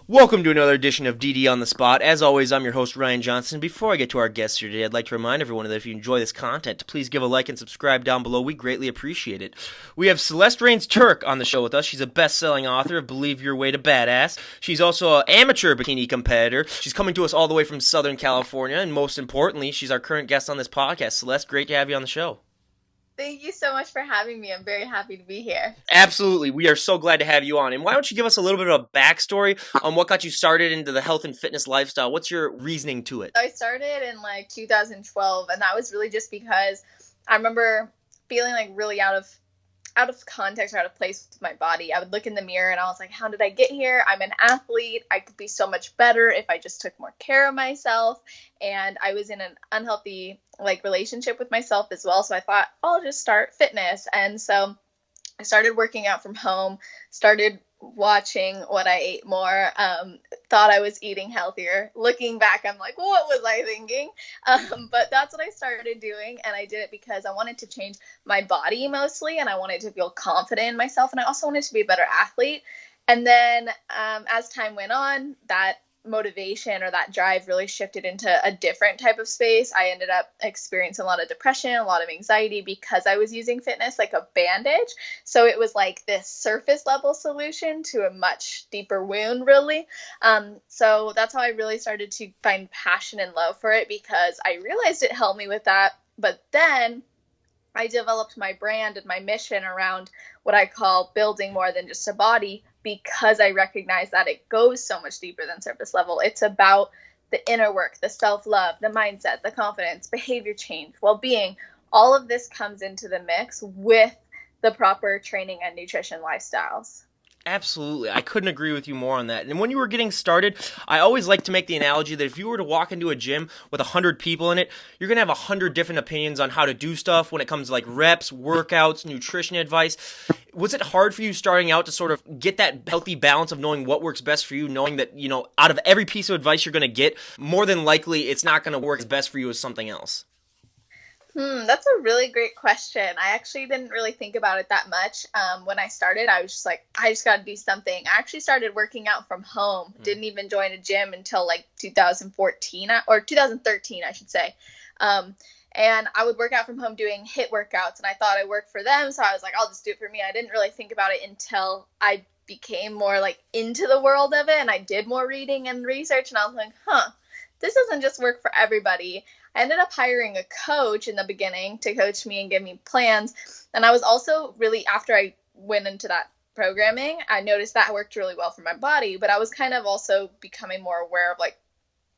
Welcome to another edition of DD on the Spot. As always, I'm your host, Ryan Johnson. Before I get to our guests here today, I'd like to remind everyone that if you enjoy this content, to please give a like and subscribe down below. We greatly appreciate it. We have Celeste Rains Turk on the show with us. She's a best-selling author of Believe Your Way to Badass. She's also an amateur bikini competitor. She's coming to us all the way from Southern California, and most importantly, she's our current guest on this podcast. Celeste, great to have you on the show. Thank you so much for having me. I'm very happy to be here. Absolutely. We are so glad to have you on. And why don't you give us a little bit of a backstory on what got you started into the health and fitness lifestyle? What's your reasoning to it? I started in 2012, and that was really just because I remember feeling really out of context or out of place with my body. I would look in the mirror and I was like, how did I get here? I'm an athlete. I could be so much better if I just took more care of myself. And I was in an unhealthy relationship with myself as well. So I thought, I'll just start fitness. And so I started working out from home, started watching what I ate more, thought I was eating healthier. Looking back, I'm like, what was I thinking? But that's what I started doing, and I did it because I wanted to change my body mostly, and I wanted to feel confident in myself, and I also wanted to be a better athlete. And then as time went on, that motivation or that drive really shifted into a different type of space. I ended up experiencing a lot of depression, a lot of anxiety because I was using fitness like a bandage. So it was like this surface level solution to a much deeper wound, really. So that's how I really started to find passion and love for it, because I realized it helped me with that. But then I developed my brand and my mission around what I call building more than just a body, because I recognize that it goes so much deeper than surface level. It's about the inner work, the self-love, the mindset, the confidence, behavior change, well-being. All of this comes into the mix with the proper training and nutrition lifestyles. Absolutely. I couldn't agree with you more on that. And when you were getting started, I always like to make the analogy that if you were to walk into a gym with 100 people in it, you're going to have 100 different opinions on how to do stuff when it comes to reps, workouts, nutrition advice. Was it hard for you starting out to sort of get that healthy balance of knowing what works best for you, knowing that, out of every piece of advice you're going to get, more than likely it's not going to work as best for you as something else? That's a really great question. I actually didn't really think about it that much. When I started, I was just like, I just got to do something. I actually started working out from home. Didn't even join a gym until 2014 or 2013, I should say. And I would work out from home doing HIIT workouts, and I thought I worked for them. So I was like, I'll just do it for me. I didn't really think about it until I became more into the world of it, and I did more reading and research, and I was like, this doesn't just work for everybody. I ended up hiring a coach in the beginning to coach me and give me plans. And I was also really, after I went into that programming, I noticed that worked really well for my body, but I was kind of also becoming more aware of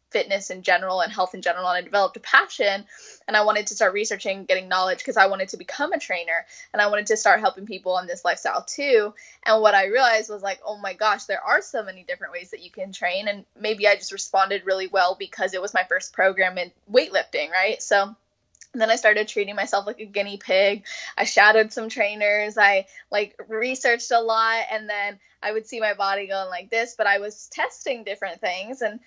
fitness in general and health in general. And I developed a passion, and I wanted to start researching, getting knowledge, because I wanted to become a trainer, and I wanted to start helping people in this lifestyle too. And what I realized was oh my gosh, there are so many different ways that you can train. And maybe I just responded really well because it was my first program in weightlifting, right? So then I started treating myself like a guinea pig. I shadowed some trainers. I researched a lot, and then I would see my body going like this, but I was testing different things. And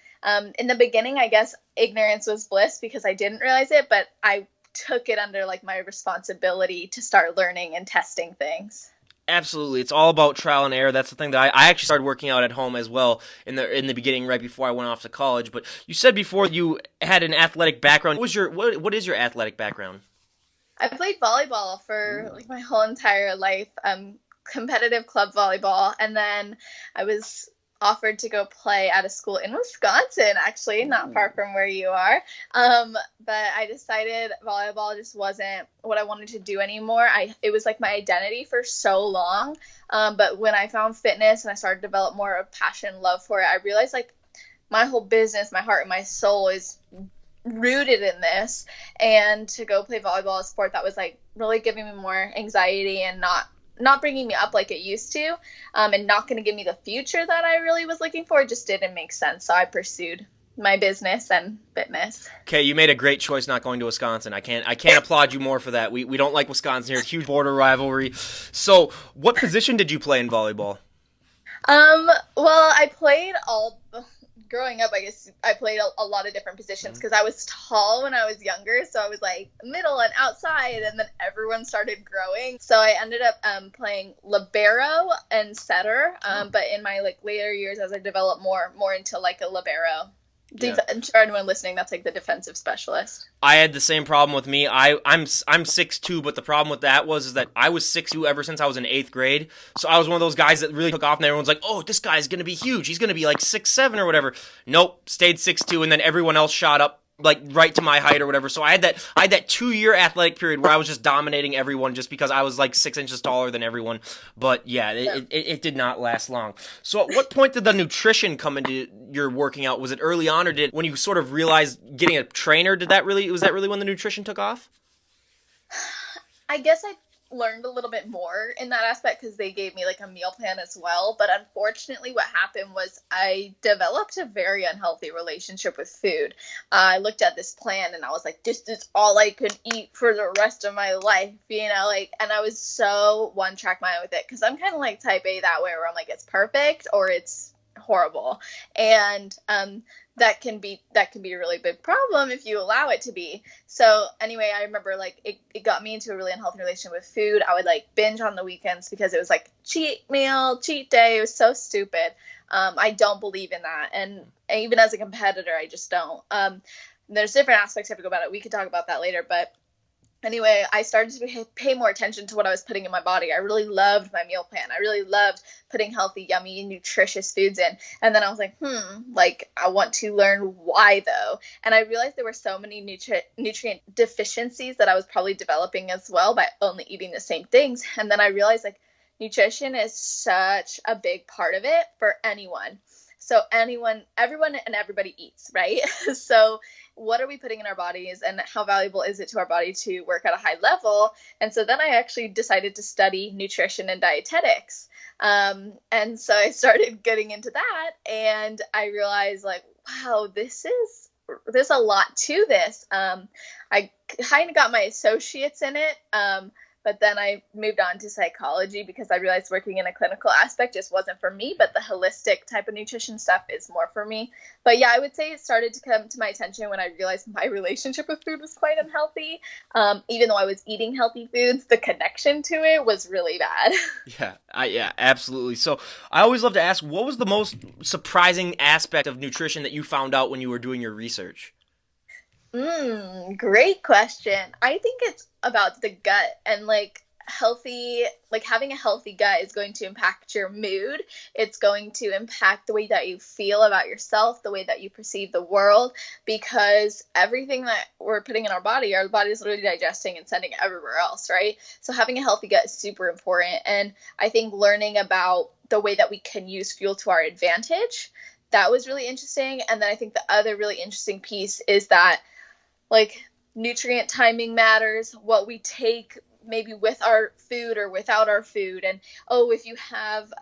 in the beginning, I guess ignorance was bliss because I didn't realize it, but I took it under my responsibility to start learning and testing things. Absolutely. It's all about trial and error. That's the thing that I actually started working out at home as well in the beginning, right before I went off to college. But you said before you had an athletic background. What is your athletic background? I played volleyball for my whole entire life, competitive club volleyball. And then I was offered to go play at a school in Wisconsin, actually, not far from where you are. But I decided volleyball just wasn't what I wanted to do anymore. It was my identity for so long. But when I found fitness and I started to develop more of passion and love for it, I realized my whole business, my heart and my soul is rooted in this. And to go play volleyball, a sport that was really giving me more anxiety and not bringing me up like it used to, and not going to give me the future that I really was looking for, just didn't make sense. So I pursued my business and fitness. Okay, you made a great choice not going to Wisconsin. I can't applaud you more for that. We don't like Wisconsin here. Huge border rivalry. So what position did you play in volleyball? Well, I played all growing up, I guess I played a lot of different positions because I was tall when I was younger. So I was like middle and outside, and then everyone started growing. So I ended up playing libero and setter. But in my like later years, as I developed more into like a libero. Yeah. For anyone listening, that's like the defensive specialist. I had the same problem with me. I'm 6'2", but the problem with that is that I was 6'2" ever since I was in 8th grade. So I was one of those guys that really took off, and everyone's like, "Oh, this guy's gonna be huge. He's gonna be like 6'7" or whatever." Nope, stayed 6'2", and then everyone else shot up like right to my height or whatever. So I had that 2-year athletic period where I was just dominating everyone just because I was like 6 inches taller than everyone. But yeah, it did not last long. So at what point did the nutrition come into your working out? Was it early on, or when you sort of realized getting a trainer, was that really when the nutrition took off? I guess I learned a little bit more in that aspect because they gave me like a meal plan as well. But unfortunately, what happened was I developed a very unhealthy relationship with food. I looked at this plan and I was like, this is all I could eat for the rest of my life, and I was so one track mind with it because I'm kind of like type A that way, where I'm like, it's perfect or it's horrible. And that can be a really big problem if you allow it to be. So anyway, I remember like it got me into a really unhealthy relationship with food. I would like binge on the weekends because it was like cheat meal, cheat day. It was so stupid. I don't believe in that. And even as a competitor, I just don't. There's different aspects you have to go about it. We could talk about that later, but anyway, I started to pay more attention to what I was putting in my body. I really loved my meal plan. I really loved putting healthy, yummy, nutritious foods in. And then I was like, I want to learn why though. And I realized there were so many nutrient deficiencies that I was probably developing as well by only eating the same things. And then I realized like nutrition is such a big part of it for anyone. So everyone and everybody eats, right? So what are we putting in our bodies and how valuable is it to our body to work at a high level? And so then I actually decided to study nutrition and dietetics. And so I started getting into that and I realized like, wow, there's a lot to this. I kind of got my associates in it. But then I moved on to psychology because I realized working in a clinical aspect just wasn't for me, but the holistic type of nutrition stuff is more for me. But yeah, I would say it started to come to my attention when I realized my relationship with food was quite unhealthy. Even though I was eating healthy foods, the connection to it was really bad. Yeah, absolutely. So I always love to ask, what was the most surprising aspect of nutrition that you found out when you were doing your research? Great question. I think it's about the gut and having a healthy gut is going to impact your mood. It's going to impact the way that you feel about yourself, the way that you perceive the world, because everything that we're putting in our body is literally digesting and sending it everywhere else, right? So having a healthy gut is super important. And I think learning about the way that we can use fuel to our advantage, that was really interesting. And then I think the other really interesting piece is that like nutrient timing matters, what we take maybe with our food or without our food. And, if you have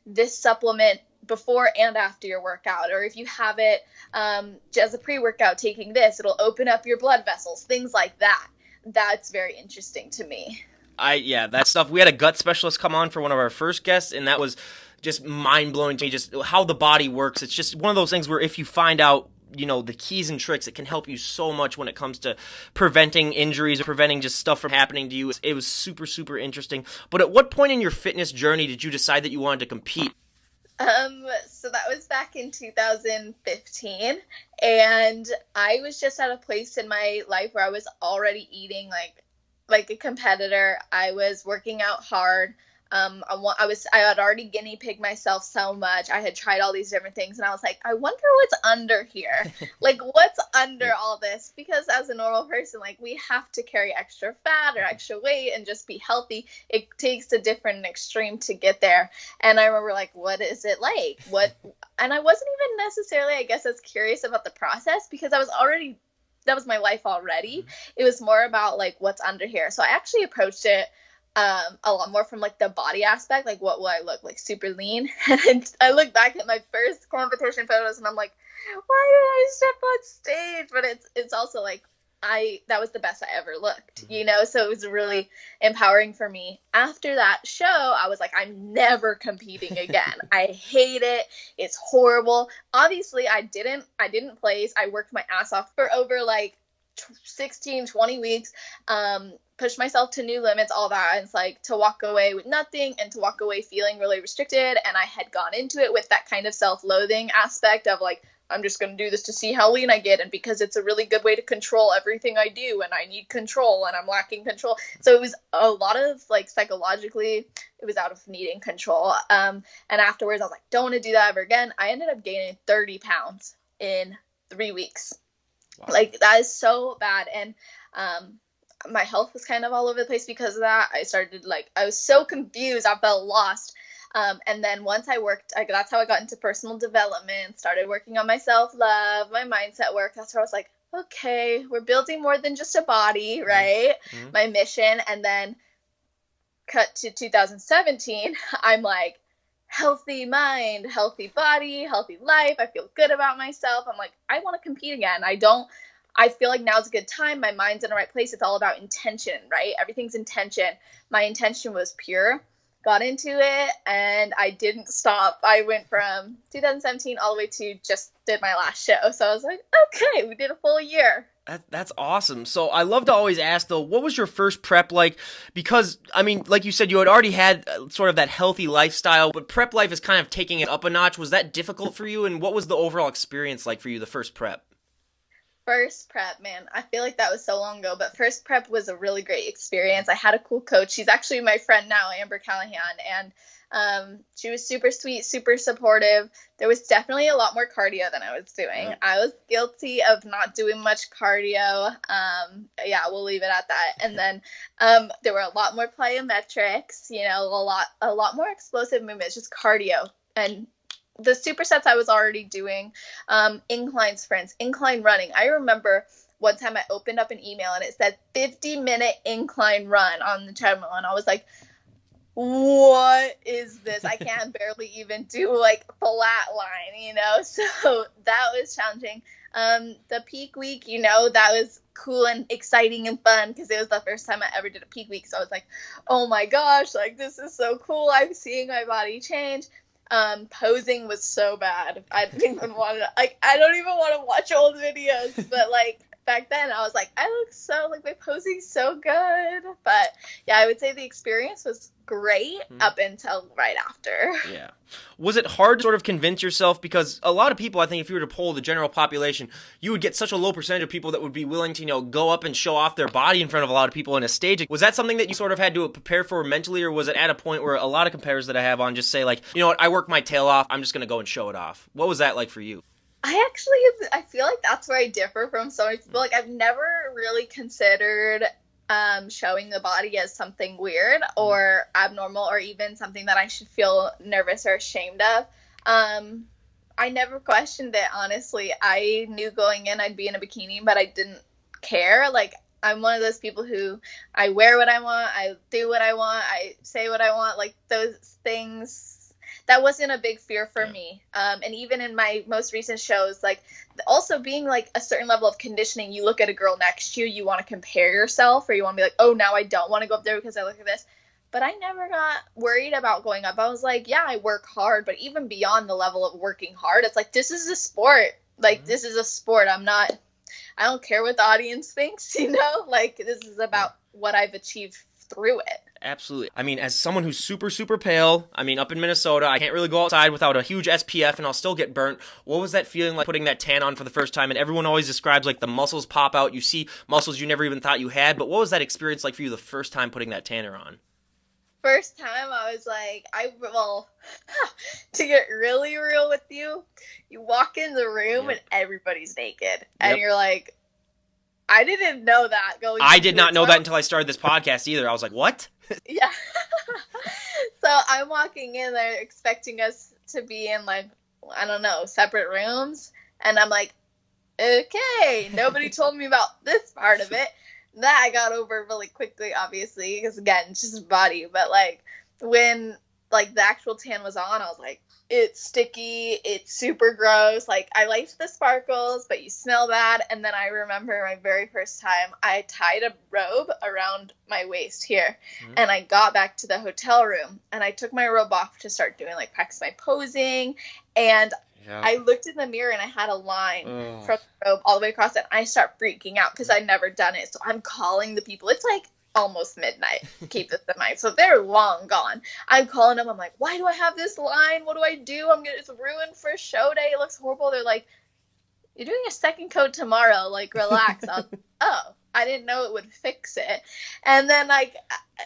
this supplement before and after your workout, or if you have it as a pre-workout taking this, it'll open up your blood vessels, things like that. That's very interesting to me. That stuff. We had a gut specialist come on for one of our first guests, and that was just mind-blowing to me, just how the body works. It's just one of those things where if you find out the keys and tricks, it can help you so much when it comes to preventing injuries or preventing just stuff from happening to you. It was super, super interesting. But at what point in your fitness journey did you decide that you wanted to compete? So that was back in 2015, and I was just at a place in my life where I was already eating like a competitor. I was working out hard. I had already guinea pigged myself so much. I had tried all these different things and I was like, I wonder what's under here. Like, what's under all this? Because as a normal person, like, we have to carry extra fat or extra weight and just be healthy. It takes a different extreme to get there. And I remember like, what is it like? And I wasn't even necessarily, I guess, as curious about the process because that was my life already. It was more about like, what's under here. So I actually approached it a lot more from like the body aspect, like what will I look like, super lean. And I look back at my first competition photos and I'm like, why did I step on stage? But it's also like that was the best I ever looked, you know? So it was really empowering for me. After that show, I was like, I'm never competing again. I hate it. It's horrible. Obviously, I didn't place. I worked my ass off for over like 16, 20 weeks, pushed myself to new limits, all that. And it's like to walk away with nothing and to walk away feeling really restricted. And I had gone into it with that kind of self-loathing aspect of like, I'm just going to do this to see how lean I get. And because it's a really good way to control everything I do, and I need control and I'm lacking control. So it was a lot of like psychologically, it was out of needing control. And afterwards I was like, don't want to do that ever again. I ended up gaining 30 pounds in 3 weeks. Wow. Like that is so bad. And, my health was kind of all over the place because of that. I was so confused. I felt lost. And then once that's how I got into personal development, started working on my self-love, my mindset work. That's where I was like, okay, we're building more than just a body, right? Mm-hmm. My mission. And then cut to 2017, I'm like, healthy mind, healthy body, healthy life. I feel good about myself. I'm like, I want to compete again. I feel like now's a good time. My mind's in the right place. It's all about intention, right? Everything's intention. My intention was pure. Got into it, and I didn't stop. I went from 2017 all the way to just did my last show. So I was like, okay, we did a full year. That's awesome. So I love to always ask, though, what was your first prep like? Because, I mean, like you said, you had already had sort of that healthy lifestyle, but prep life is kind of taking it up a notch. Was that difficult for you? And what was the overall experience like for you, the first prep? First prep, man, I feel like that was so long ago, but first prep was a really great experience. I had a cool coach. She's actually my friend now, Amber Callahan, and she was super sweet, super supportive. There was definitely a lot more cardio than I was doing. I was guilty of not doing much cardio. Yeah, we'll leave it at that. And then there were a lot more plyometrics, you know, a lot more explosive movements, just cardio. And the supersets I was already doing, incline sprints, incline running. I remember one time I opened up an email and it said 50-minute incline run on the treadmill. And I was like, what is this? I can barely even do like flat line, you know? So that was challenging. The peak week, you know, that was cool and exciting and fun because it was the first time I ever did a peak week. So I was like, oh my gosh, like this is so cool. I'm seeing my body change. Posing was so bad. I don't even want to watch old videos, but like back then I was like, I look so like my posing's so good. But yeah, I would say the experience was great up until right after. Yeah. Was it hard to sort of convince yourself? Because a lot of people, I think if you were to poll the general population, you would get such a low percentage of people that would be willing to, you know, go up and show off their body in front of a lot of people in a stage. Was that something that you sort of had to prepare for mentally, or was it at a point where a lot of competitors that I have on just say like, you know what, I work my tail off, I'm just going to go and show it off? What was that like for you? I feel like that's where I differ from so many people. Like I've never really considered showing the body as something weird or abnormal or even something that I should feel nervous or ashamed of. I never questioned it, honestly. I knew going in I'd be in a bikini, but I didn't care. Like I'm one of those people who I wear what I want, I do what I want, I say what I want, like those things. That wasn't a big fear for me. And even in my most recent shows, like also being like a certain level of conditioning, you look at a girl next to you, you want to compare yourself, or you want to be like, oh, now I don't want to go up there because I look at this. But I never got worried about going up. I was like, yeah, I work hard, but even beyond the level of working hard, it's like, this is a sport. Like, this is a sport. I don't care what the audience thinks, you know? Like, this is about what I've achieved through it. Absolutely. I mean, as someone who's super, super pale, I mean, up in Minnesota, I can't really go outside without a huge SPF and I'll still get burnt. What was that feeling like putting that tan on for the first time? And everyone always describes like the muscles pop out. You see muscles you never even thought you had. But what was that experience like for you the first time putting that tanner on? First time I was like, to get really real with you, you walk in the room and everybody's naked. And you're like, I didn't know that going I did not know that until I started this podcast either. I was like, what? Yeah. So I'm walking in there expecting us to be in like, I don't know, separate rooms. And I'm like, okay, nobody told me about this part of it. That I got over really quickly, obviously, because again, it's just body. But like when like the actual tan was on, I was like, it's sticky, it's super gross. Like, I liked the sparkles, but you smell bad. And then I remember my very first time, I tied a robe around my waist here, and I got back to the hotel room, and I took my robe off to start doing, like, practice my posing, and I looked in the mirror, and I had a line from the robe all the way across it, and I start freaking out because I'd never done it. So I'm calling the people. It's like almost midnight. Keep this in mind. So they're long gone. I'm calling them. I'm like, why do I have this line? What do I do? It's ruined for show day. It looks horrible. They're like, you're doing a second coat tomorrow. Like, relax. I was like, oh, I didn't know it would fix it. And then, like,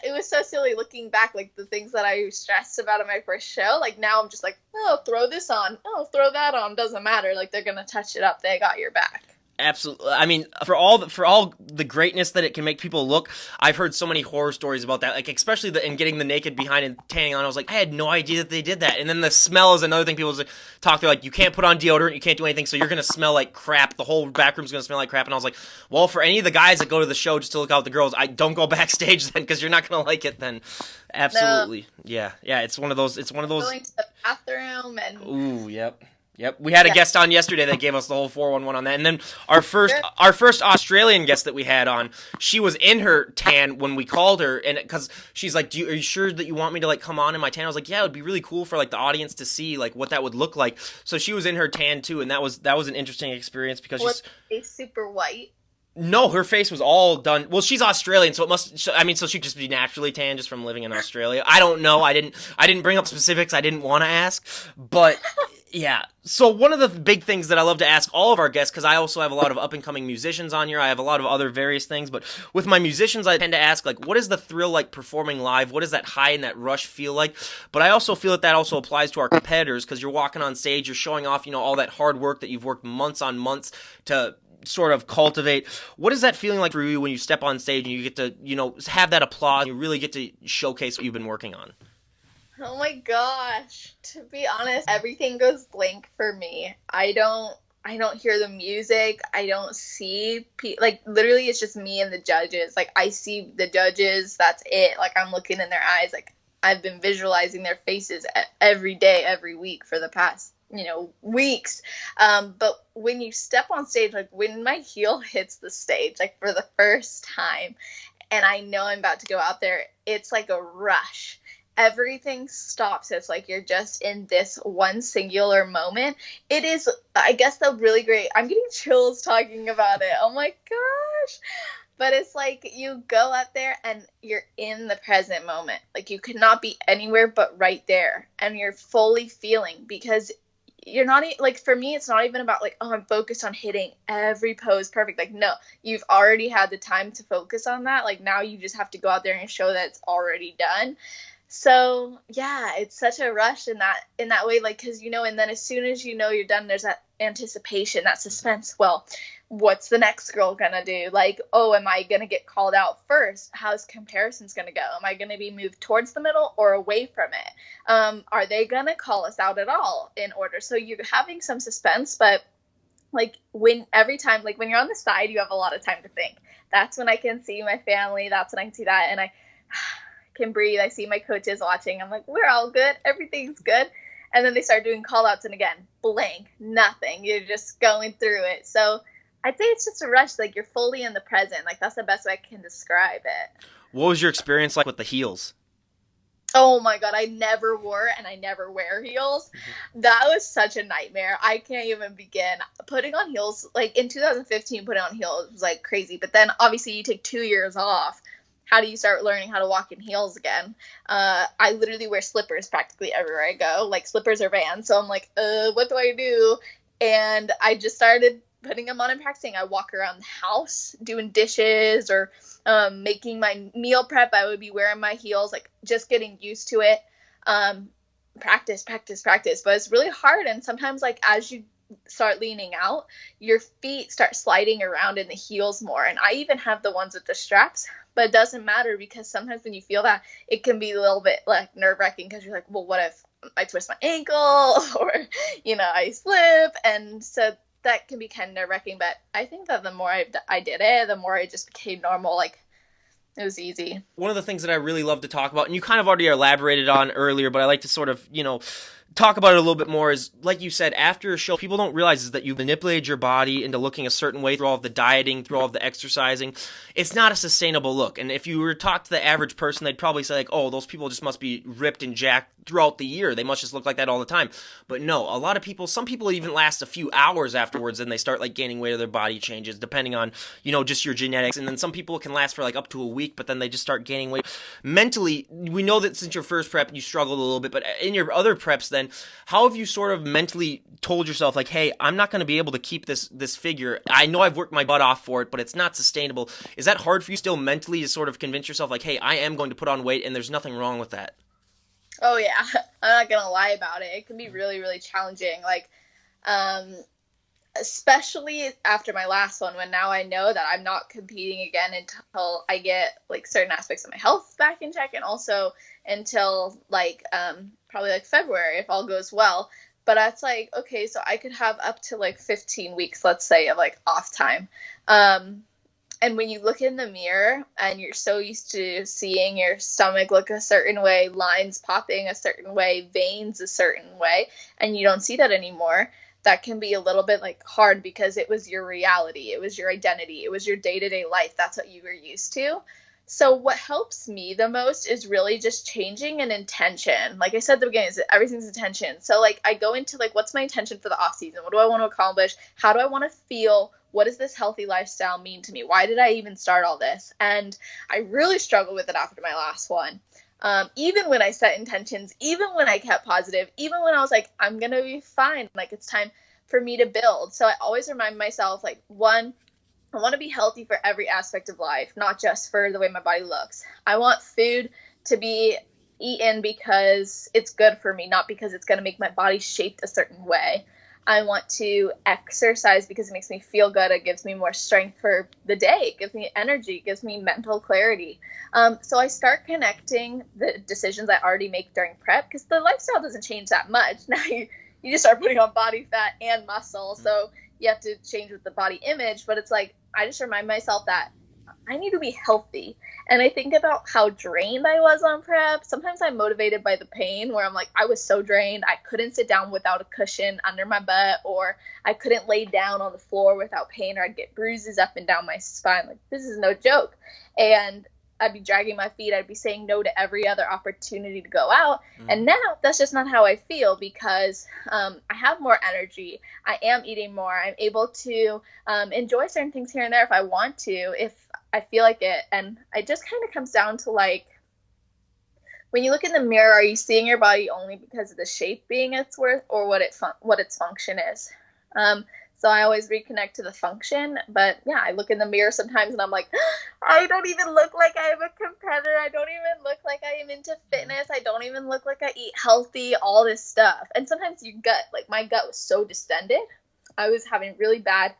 it was so silly looking back, like, the things that I stressed about in my first show. Like, now I'm just like, oh, throw this on. Oh, throw that on. Doesn't matter. Like, they're going to touch it up. They got your back. Absolutely. I mean, for all the greatness that it can make people look, I've heard so many horror stories about that. Like, especially in getting the naked behind and tanning on. I was like, I had no idea that they did that. And then the smell is another thing people talk. They're like, you can't put on deodorant, you can't do anything, so you're gonna smell like crap. The whole back room's gonna smell like crap. And I was like, well, for any of the guys that go to the show just to look out the girls, I don't go backstage then, because you're not gonna like it then. Absolutely. No. Yeah. It's one of those. Going to the bathroom and. Ooh, yep. We had a guest on yesterday that gave us the whole 411 on that. And then our first Australian guest that we had on, she was in her tan when we called her, and because she's like, are you sure that you want me to, like, come on in my tan? I was like, yeah, it would be really cool for, like, the audience to see, like, what that would look like. So she was in her tan too, and that was an interesting experience because was she super white? No, her face was all done. Well, she's Australian, so so she'd just be naturally tan just from living in Australia. I don't know. I didn't bring up specifics. I didn't want to ask, but yeah. So one of the big things that I love to ask all of our guests, because I also have a lot of up-and-coming musicians on here. I have a lot of other various things, but with my musicians, I tend to ask, like, what is the thrill like performing live? What does that high and that rush feel like? But I also feel that also applies to our competitors, because you're walking on stage, you're showing off, all that hard work that you've worked months on months to sort of cultivate. What is that feeling like for you when you step on stage and you get to, have that applause, and you really get to showcase what you've been working on? Oh my gosh. To be honest, everything goes blank for me. I don't hear the music. I don't see like, literally it's just me and the judges. Like, I see the judges, that's it. Like, I'm looking in their eyes. Like, I've been visualizing their faces every day, every week for the past weeks. But when you step on stage, like, when my heel hits the stage, like, for the first time, and I know I'm about to go out there, it's like a rush. Everything stops. It's like you're just in this one singular moment. It is, I guess, the really great. I'm getting chills talking about it. Oh my gosh. But it's like you go up there and you're in the present moment. Like, you could not be anywhere but right there. And you're fully feeling, because you're not, like, for me, it's not even about, like, oh, I'm focused on hitting every pose perfect. Like, no, you've already had the time to focus on that. Like, now you just have to go out there and show that it's already done. So yeah, it's such a rush in that way, like, because and then as soon as you're done, there's that anticipation, that suspense. Well, what's the next girl gonna do? Like, oh, am I gonna get called out first? How's comparisons gonna go? Am I gonna be moved towards the middle or away from it? Are they gonna call us out at all in order? So you're having some suspense, but like, every time, like, when you're on the side, you have a lot of time to think. That's when I can see my family. That's when I can see that, and I can breathe. I see my coaches watching. I'm like, we're all good. Everything's good. And then they start doing call outs, and again, blank, nothing. You're just going through it. So I'd say it's just a rush. Like, you're fully in the present. Like, that's the best way I can describe it. What was your experience like with the heels? Oh my God, I never wore and I never wear heels. Mm-hmm. That was such a nightmare. I can't even begin. Putting on heels, like, in 2015, putting on heels was like crazy. But then obviously you take 2 years off. How do you start learning how to walk in heels again? I literally wear slippers practically everywhere I go. Like, slippers or Vans. So I'm like, what do I do? And I just started putting them on and practicing. I walk around the house doing dishes or making my meal prep. I would be wearing my heels, like, just getting used to it. Practice. But it's really hard. And sometimes, like, as you start leaning out, your feet start sliding around in the heels more. And I even have the ones with the straps, but it doesn't matter, because sometimes when you feel that, it can be a little bit, like, nerve-wracking, because you're like, well, what if I twist my ankle or I slip? And so that can be kind of nerve-wracking. But I think that the more I did it, the more it just became normal. Like, It was easy. One of the things that I really love to talk about, and you kind of already elaborated on earlier, but I like to sort of, talk about it a little bit more, is like you said, after a show, people don't realize is that you manipulated your body into looking a certain way through all of the dieting, through all of the exercising. It's not a sustainable look. And if you were to talk to the average person, they'd probably say like, oh, those people just must be ripped and jacked throughout the year. They must just look like that all the time. But no, a lot of people, some people even last a few hours afterwards and they start like gaining weight or their body changes depending on, just your genetics. And then some people can last for like up to a week, but then they just start gaining weight. Mentally, we know that since your first prep, you struggled a little bit, but in your other preps then, how have you sort of mentally told yourself like, hey, I'm not going to be able to keep this figure. I know I've worked my butt off for it, but it's not sustainable. Is that hard for you still mentally to sort of convince yourself like, hey, I am going to put on weight and there's nothing wrong with that? Oh yeah, I'm not gonna lie about it. It can be really, really challenging. Like, especially after my last one, when now I know that I'm not competing again until I get like certain aspects of my health back in check, and also until like probably like February if all goes well. But that's like, okay, so I could have up to like 15 weeks, let's say, of like off time. And when you look in the mirror and you're so used to seeing your stomach look a certain way, lines popping a certain way, veins a certain way, and you don't see that anymore, that can be a little bit like hard because it was your reality. It was your identity. It was your day-to-day life. That's what you were used to. So what helps me the most is really just changing an intention. Like I said at the beginning, everything's intention. So like I go into like, what's my intention for the off season? What do I want to accomplish? How do I want to feel? What does this healthy lifestyle mean to me? Why did I even start all this? And I really struggled with it after my last one. Even when I set intentions, even when I kept positive, even when I was like, I'm going to be fine. Like it's time for me to build. So I always remind myself, like, one, I want to be healthy for every aspect of life, not just for the way my body looks. I want food to be eaten because it's good for me, not because it's going to make my body shaped a certain way. I want to exercise because it makes me feel good. It gives me more strength for the day. It gives me energy. It gives me mental clarity. So I start connecting the decisions I already make during prep, because the lifestyle doesn't change that much. Now you just start putting on body fat and muscle. So you have to change with the body image. But it's like, I just remind myself that I need to be healthy. And I think about how drained I was on prep. Sometimes I'm motivated by the pain, where I'm like, I was so drained. I couldn't sit down without a cushion under my butt, or I couldn't lay down on the floor without pain, or I'd get bruises up and down my spine. Like, this is no joke. And I'd be dragging my feet. I'd be saying no to every other opportunity to go out. And now that's just not how I feel, because I have more energy. I am eating more. I'm able to enjoy certain things here and there if I want to, if I feel like it. And it just kind of comes down to like, when you look in the mirror, are you seeing your body only because of the shape being its worth, or what its function is? So I always reconnect to the function. But yeah, I look in the mirror sometimes and I'm like, I don't even look like I am a competitor. I don't even look like I am into fitness. I don't even look like I eat healthy, all this stuff. And sometimes your gut, like my gut was so distended. I was having really bad,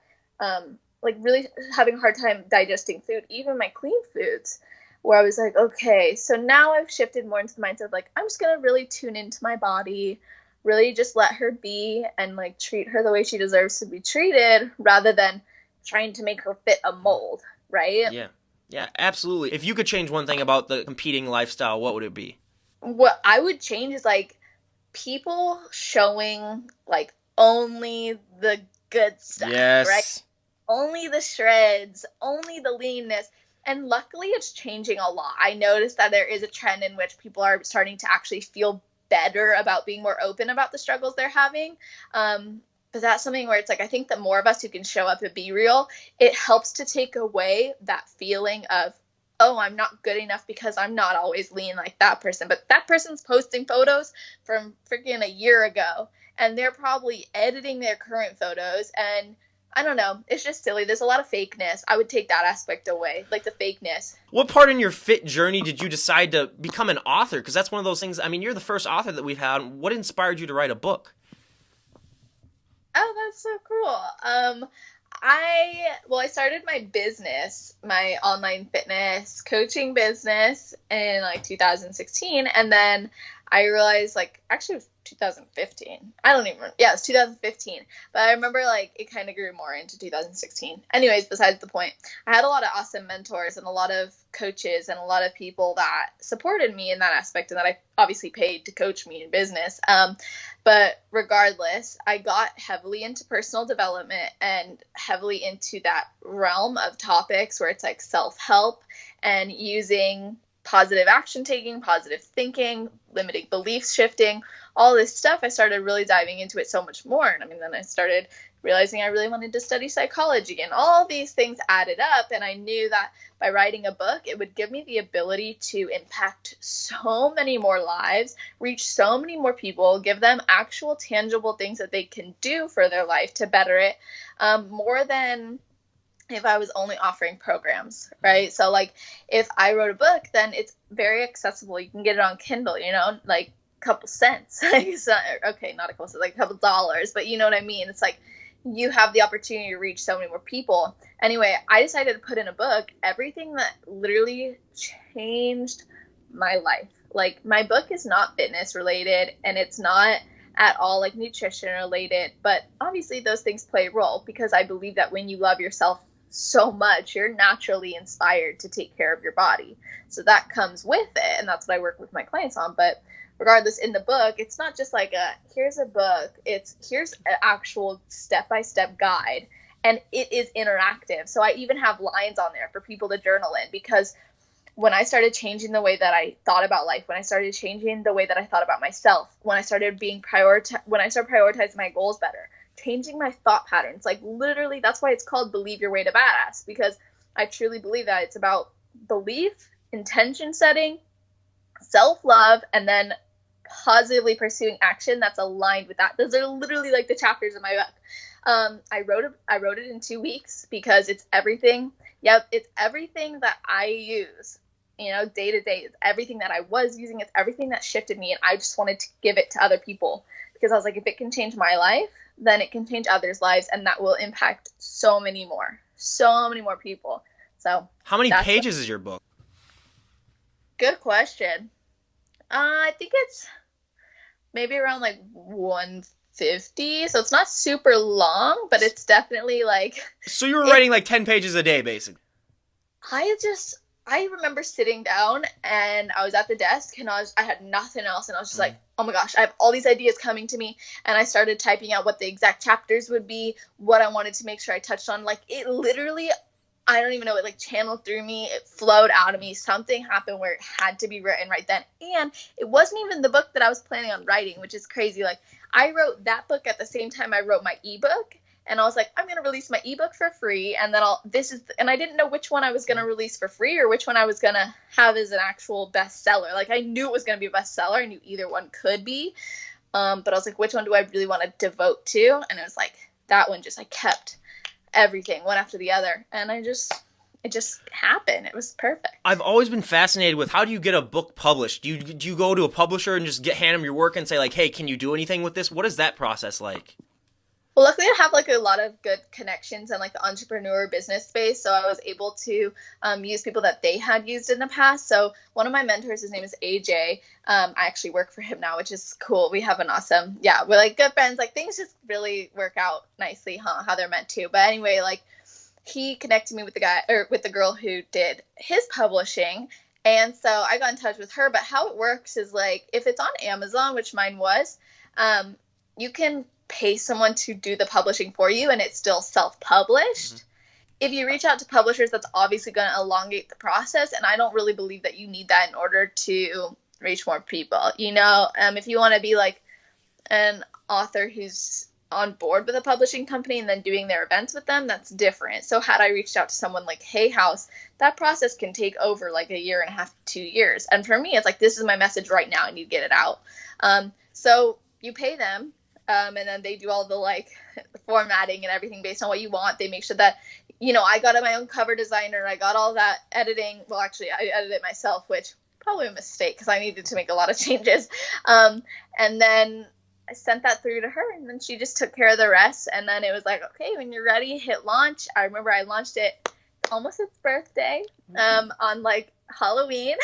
really having a hard time digesting food, even my clean foods, where I was like, okay, so now I've shifted more into the mindset of like, I'm just going to really tune into my body, really just let her be, and like treat her the way she deserves to be treated, rather than trying to make her fit a mold, right? Yeah, absolutely. If you could change one thing about the competing lifestyle, what would it be? What I would change is like people showing like only the good stuff, right? Only the shreds, only the leanness. And luckily it's changing a lot. I noticed that there is a trend in which people are starting to actually feel better about being more open about the struggles they're having. But that's something where it's like, I think the more of us who can show up and be real, it helps to take away that feeling of, oh, I'm not good enough because I'm not always lean like that person. But that person's posting photos from freaking a year ago, and they're probably editing their current photos, and I don't know. It's just silly. There's a lot of fakeness. I would take that aspect away, like the fakeness. What part in your fit journey did you decide to become an author? Because that's one of those things. I mean, you're the first author that we've had. What inspired you to write a book? Oh, that's so cool. I started my business, my online fitness coaching business in like 2016. And then I realized, like, actually it was 2015. I don't even, yeah, it was 2015. But I remember, like, it kind of grew more into 2016. Anyways, besides the point, I had a lot of awesome mentors and a lot of coaches and a lot of people that supported me in that aspect, and that I obviously paid to coach me in business. But regardless, I got heavily into personal development and heavily into that realm of topics where it's like self-help and using positive action taking, positive thinking, limiting belief shifting, all this stuff. I started really diving into it so much more. And I mean, then I started realizing I really wanted to study psychology, and all these things added up. And I knew that by writing a book, it would give me the ability to impact so many more lives, reach so many more people, give them actual tangible things that they can do for their life to better it, more than if I was only offering programs, right? So like if I wrote a book, then it's very accessible. You can get it on Kindle, you know, like a couple cents. Okay, not a couple cents, like a couple dollars, but you know what I mean? It's like you have the opportunity to reach so many more people. Anyway, I decided to put in a book everything that literally changed my life. Like, my book is not fitness related, and it's not at all like nutrition related, but obviously those things play a role, because I believe that when you love yourself so much, you're naturally inspired to take care of your body. So that comes with it, and that's what I work with my clients on. But regardless, in the book, it's not just like here's a book, it's here's an actual step-by-step guide, and it is interactive. So I even have lines on there for people to journal in, because when I started changing the way that I thought about life, when I started changing the way that I thought about myself, when I started prioritizing my goals better, changing my thought patterns, like literally, that's why it's called Believe Your Way to Badass, because I truly believe that it's about belief, intention setting, self-love, and then positively pursuing action that's aligned with that. Those are literally like the chapters in my book. I wrote it in 2 weeks, because it's everything. Yep, it's everything that I use, you know, day to day. It's everything that I was using. It's everything that shifted me, and I just wanted to give it to other people, because I was like, if it can change my life, then it can change others' lives, and that will impact so many more people. So how many pages is your book? Good question. I think it's maybe around like 150, so it's not super long, but it's definitely like... So you were writing like 10 pages a day, basically. I remember sitting down, and I was at the desk, and I had nothing else, and I was just like, oh my gosh, I have all these ideas coming to me, and I started typing out what the exact chapters would be, what I wanted to make sure I touched on. Like, it literally, I don't even know, it like channeled through me, it flowed out of me, something happened where it had to be written right then. And it wasn't even the book that I was planning on writing, which is crazy. Like, I wrote that book at the same time I wrote my ebook. And I was like, I'm going to release my ebook for free. And then and I didn't know which one I was going to release for free or which one I was going to have as an actual bestseller. Like, I knew it was going to be a bestseller. I knew either one could be. But I was like, which one do I really want to devote to? And it was like, that one just, I kept everything one after the other. And it just happened. It was perfect. I've always been fascinated with, how do you get a book published? Do you go to a publisher and just hand them your work and say like, hey, can you do anything with this? What is that process like? Well, luckily I have like a lot of good connections in like the entrepreneur business space. So I was able to use people that they had used in the past. So one of my mentors, his name is AJ. I actually work for him now, which is cool. We have an awesome, we're like good friends. Like, things just really work out nicely, how they're meant to. But anyway, like, he connected me with the girl who did his publishing. And so I got in touch with her. But how it works is like, if it's on Amazon, which mine was, you can pay someone to do the publishing for you, and it's still self-published. Mm-hmm. If you reach out to publishers, that's obviously going to elongate the process, and I don't really believe that you need that in order to reach more people. You know, if you want to be like an author who's on board with a publishing company and then doing their events with them, that's different. So had I reached out to someone like Hay House, that process can take over like 1.5 years to 2 years. And for me, it's like, this is my message right now, I need to get it out. So you pay them. And then they do all the like formatting and everything based on what you want. They make sure that, you know, I got my own cover designer. I got all that editing. Well, actually, I edited it myself, which probably a mistake because I needed to make a lot of changes. And then I sent that through to her, and then she just took care of the rest. And then it was like, okay, when you're ready, hit launch. I remember I launched it almost its birthday, on like Halloween,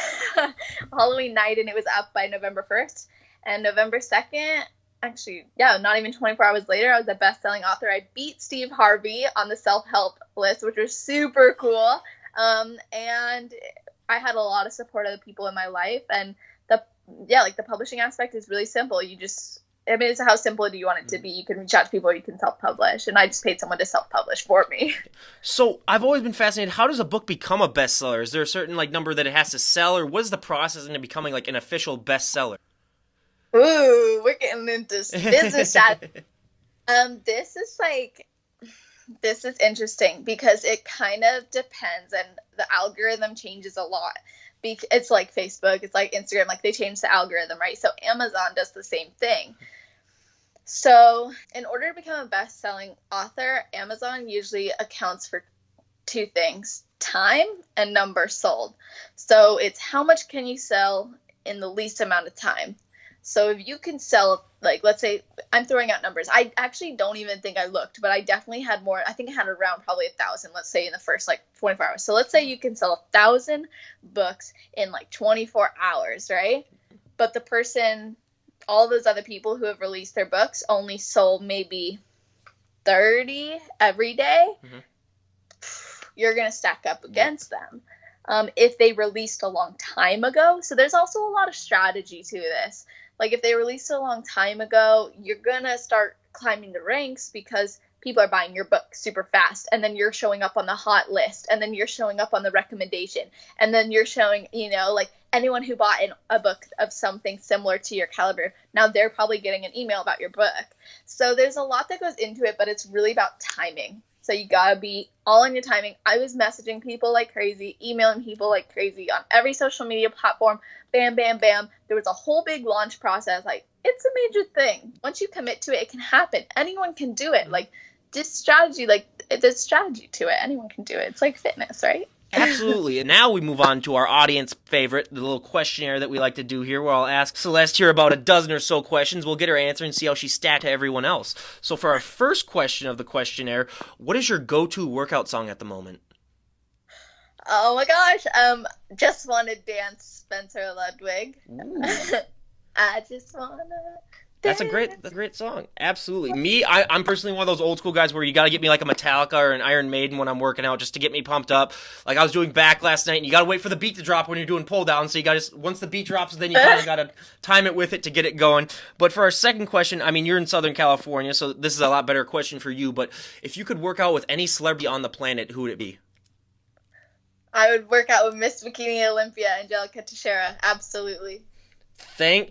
Halloween night, and it was up by November 1st. And November 2nd, actually, yeah, not even 24 hours later, I was a best-selling author. I beat Steve Harvey on the self-help list, which was super cool. And I had a lot of support of the people in my life. And the publishing aspect is really simple. It's how simple do you want it to be? You can reach out to people or you can self-publish. And I just paid someone to self-publish for me. So I've always been fascinated. How does a book become a bestseller? Is there a certain like number that it has to sell, or what is the process into becoming like an official bestseller? Ooh, we're getting into business chat. This is interesting because it kind of depends, and the algorithm changes a lot. It's like Facebook, it's like Instagram, like they change the algorithm, right? So Amazon does the same thing. So in order to become a best-selling author, Amazon usually accounts for two things: time and number sold. So it's how much can you sell in the least amount of time. So if you can sell, like, let's say, I'm throwing out numbers. I actually don't even think I looked, but I definitely had more. I think I had around probably 1,000, let's say, in the first, 24 hours. So let's say you can sell 1,000 books in, 24 hours, right? But the person, all those other people who have released their books only sold maybe 30 every day. Mm-hmm. You're going to stack up against them. If they released a long time ago. So there's also a lot of strategy to this. Like if they released a long time ago, you're going to start climbing the ranks because people are buying your book super fast. And then you're showing up on the hot list. And then you're showing up on the recommendation. And then you're showing, anyone who bought a book of something similar to your caliber, now they're probably getting an email about your book. So there's a lot that goes into it, but it's really about timing. So you gotta be all on your timing. I was messaging people like crazy, emailing people like crazy on every social media platform. Bam, bam, bam. There was a whole big launch process. Like, it's a major thing. Once you commit to it, it can happen. Anyone can do it. Like, this strategy, there's strategy to it. Anyone can do it. It's like fitness, right? Absolutely. And now we move on to our audience favorite, the little questionnaire that we like to do here, where I'll ask Celeste here about a dozen or so questions. We'll get her answer and see how she's stacked to everyone else. So for our first question of the questionnaire, what is your go-to workout song at the moment? Oh my gosh. Just Wanna Dance, Spencer Ludwig. I just wanna That's a great song. Absolutely. Me, I'm personally one of those old school guys where you got to get me like a Metallica or an Iron Maiden when I'm working out just to get me pumped up. Like I was doing back last night, and you got to wait for the beat to drop when you're doing pull down. So you got to, once the beat drops, then you kind of got to time it with it to get it going. But for our second question, I mean, you're in Southern California, so this is a lot better question for you. But if you could work out with any celebrity on the planet, who would it be? I would work out with Miss Bikini Olympia, Angelica Teixeira. Absolutely. Thank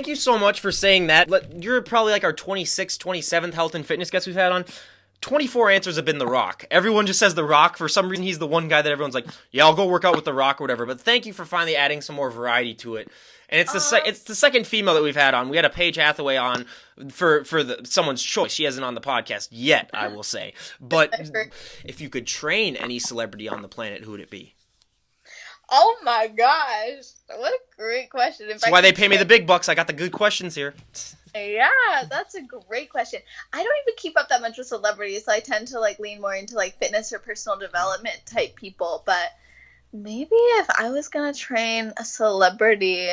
you so much for saying that. You're probably like our 26th, 27th health and fitness guest we've had on. 24 answers have been The Rock. Everyone just says The Rock. For some reason, he's the one guy that everyone's like, yeah, I'll go work out with The Rock or whatever. But thank you for finally adding some more variety to it. And it's the second female that we've had on. We had a Paige Hathaway on for someone's choice. She hasn't on the podcast yet, I will say. But if you could train any celebrity on the planet, who would it be? Oh my gosh. What a great question. That's why they pay me the big bucks. I got the good questions here. Yeah, that's a great question. I don't even keep up that much with celebrities, so I tend to lean more into fitness or personal development type people. But maybe if I was gonna train a celebrity,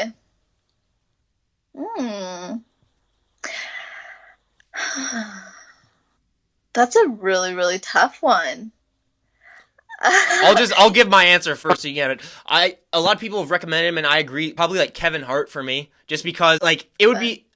that's a really, really tough one. I'll give my answer first so you get it. A lot of people have recommended him, and I agree. Probably Kevin Hart for me, just because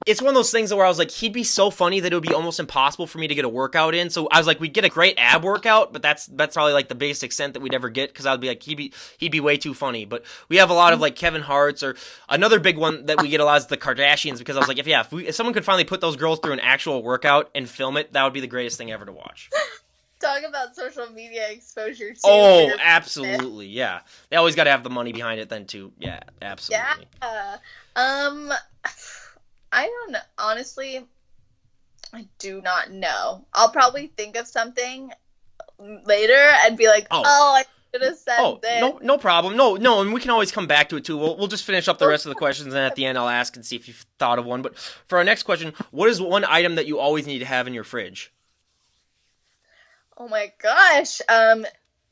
it's one of those things where I was like, he'd be so funny that it would be almost impossible for me to get a workout in. So I was like, we'd get a great ab workout, but that's probably the biggest extent that we'd ever get, because I would be like, he'd be way too funny. But we have a lot of Kevin Hart's, or another big one that we get a lot is the Kardashians, because I was like, if someone could finally put those girls through an actual workout and film it, that would be the greatest thing ever to watch. Talk about social media exposure too. Oh, absolutely, yeah. They always got to have the money behind it then too. Yeah, absolutely. Yeah. I don't know. Honestly, I do not know. I'll probably think of something later and be like, I should have said this. No problem. No, and we can always come back to it too. We'll just finish up the rest of the questions, and at the end I'll ask and see if you've thought of one. But for our next question, what is one item that you always need to have in your fridge? Oh my gosh.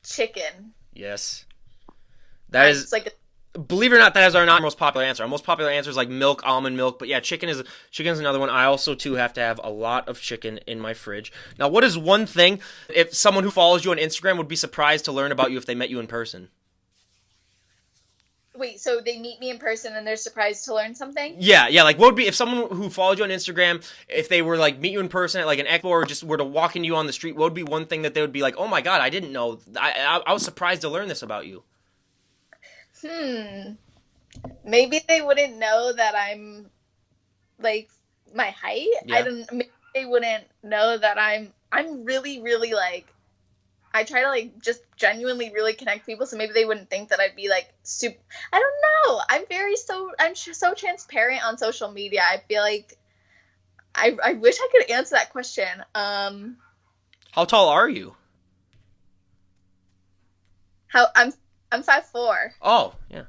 chicken. Yes. That is, It's like believe it or not, that is our not most popular answer. Our most popular answer is like milk, almond milk. But yeah, chicken is another one. I also too have to have a lot of chicken in my fridge. Now, what is one thing if someone who follows you on Instagram would be surprised to learn about you if they met you in person? wait, so they meet me in person and they're surprised to learn something? Yeah. Like, what would be if someone who followed you on Instagram, if they were like meet you in person at like an expo or just were to walk into you on the street, what would be one thing that they would be like, oh my god, I didn't know. I was surprised to learn this about you. Maybe they wouldn't know that I'm like my height. Yeah. Maybe they wouldn't know that I'm really, really like, I try to like just genuinely really connect people, so maybe they wouldn't think that I'd be like super. I don't know. I'm so transparent on social media. I feel like I wish I could answer that question. How tall are you? I'm 5'4". Oh, yeah.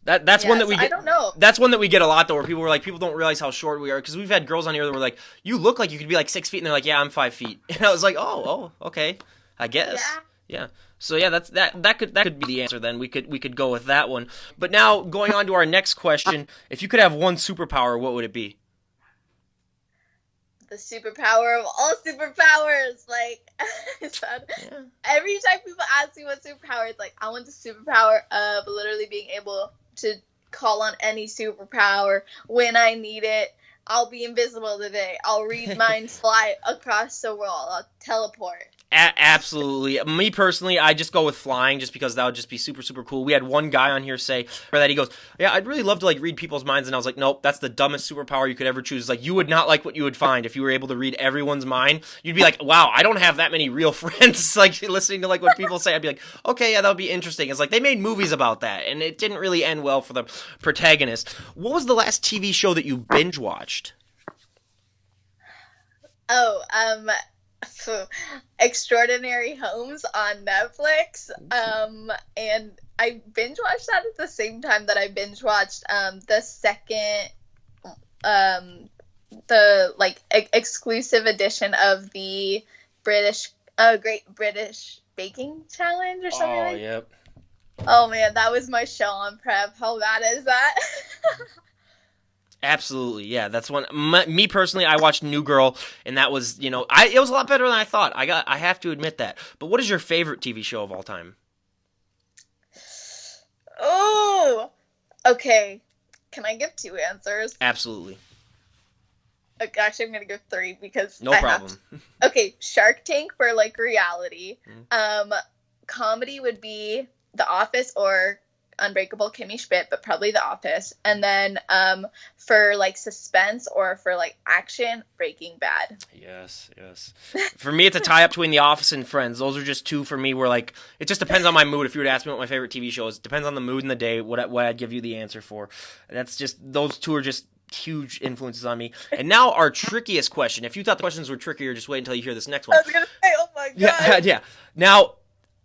That's one that we get. I don't know. That's one that we get a lot though, where people were like, people don't realize how short we are, because we've had girls on here that were like, you look like you could be like 6 feet, and they're like, yeah, I'm 5 feet, and I was like, oh, okay, I guess, yeah. So yeah, that could be the answer. Then we could go with that one. But now going on to our next question, if you could have one superpower, what would it be? The superpower of all superpowers. Like, every time people ask me what superpower, it's like, I want the superpower of literally being able to call on any superpower when I need it. I'll be invisible today. I'll read minds, fly across the world. I'll teleport. Absolutely. Me personally, I just go with flying, just because that would just be super, super cool. We had one guy on here say that he goes, yeah, I'd really love to like read people's minds, and I was like, nope, that's the dumbest superpower you could ever choose. Like, you would not like what you would find if you were able to read everyone's mind. You'd be like, wow, I don't have that many real friends. Like, listening to like what people say, I'd be like, okay, yeah, that would be interesting. It's like they made movies about that, and it didn't really end well for the protagonist. What was the last TV show that you binge watched? Extraordinary Homes on Netflix. And I binge watched that at the same time that I binge watched the second the like exclusive edition of the Great British Baking Challenge or something. Oh, yep. Oh man, that was my show on prep. How bad is that? Absolutely, yeah. That's one. Me personally, I watched New Girl, and that was, it was a lot better than I thought. I have to admit that. But what is your favorite TV show of all time? Oh, okay. Can I give 2 answers? Absolutely. Okay, actually, I'm gonna give 3 because no problem. Okay, Shark Tank for like reality. Comedy would be The Office or Unbreakable Kimmy Schmidt, but probably The Office. And then for like suspense or for like action, Breaking Bad. Yes. For me, it's a tie up between The Office and Friends. Those are just 2 for me where like it just depends on my mood. If you were to ask me what my favorite TV show is, it depends on the mood and the day what I'd give you the answer for. That's just, those 2 are just huge influences on me. And now our trickiest question. If you thought the questions were trickier, just wait until you hear this next one. I was gonna say, oh my god. Yeah. Now,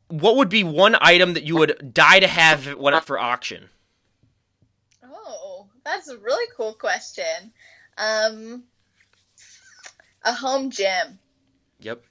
what would be one item that you would die to have if it went up for auction? Oh, that's a really cool question. A home gym. Yep.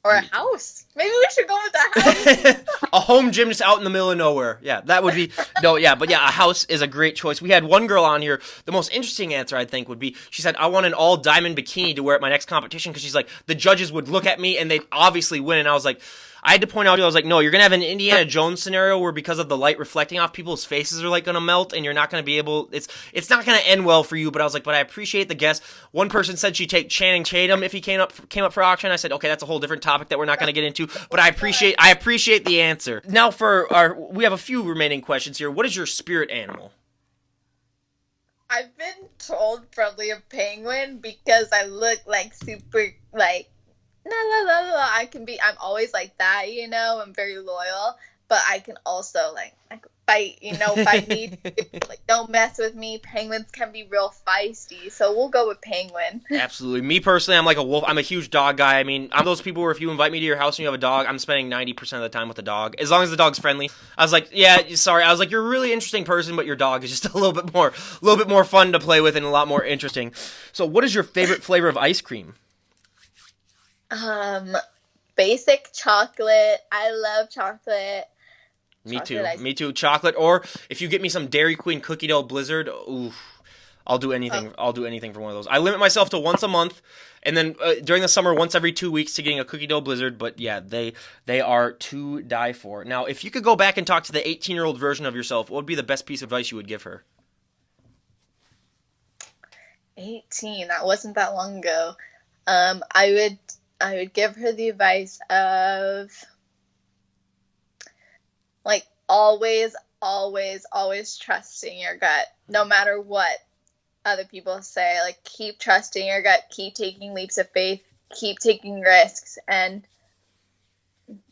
Or a house. Maybe we should go with a house. A home gym just out in the middle of nowhere. Yeah, that would be... No, yeah, but yeah, a house is a great choice. We had one girl on here. The most interesting answer, I think, would be, she said, I want an all-diamond bikini to wear at my next competition, because she's like, the judges would look at me and they'd obviously win. And I was like... I had to point out, I was like, no, you're going to have an Indiana Jones scenario where because of the light reflecting off, people's faces are like going to melt, and you're not going to be able, it's not going to end well for you. But I was like, but I appreciate the guess. One person said she'd take Channing Tatum if he came up for auction. I said, okay, that's a whole different topic that we're not going to get into, but I appreciate the answer. Now we have a few remaining questions here. What is your spirit animal? I've been told probably a penguin because I look like super, like, I'm always like that, I'm very loyal, but I can also like fight, if I need to, like, don't mess with me. Penguins can be real feisty, so we'll go with penguin. Absolutely. Me personally, I'm like a wolf. I'm a huge dog guy. I mean, I'm those people where if you invite me to your house and you have a dog, I'm spending 90% of the time with the dog, as long as the dog's friendly. I was like, yeah, sorry. I was like, you're a really interesting person, but your dog is just a little bit more fun to play with and a lot more interesting. So what is your favorite flavor of ice cream? basic chocolate. I love chocolate. Me too. Me too. Chocolate, or if you get me some Dairy Queen cookie dough blizzard, oof, I'll do anything. I'll do anything for one of those. I limit myself to once a month, and then during the summer, once every 2 weeks to getting a cookie dough blizzard. But yeah, they are to die for. Now, if you could go back and talk to the 18-year-old version of yourself, what would be the best piece of advice you would give her? 18. That wasn't that long ago. I would give her the advice of like always trusting your gut, no matter what other people say. Like, keep trusting your gut, keep taking leaps of faith, keep taking risks, and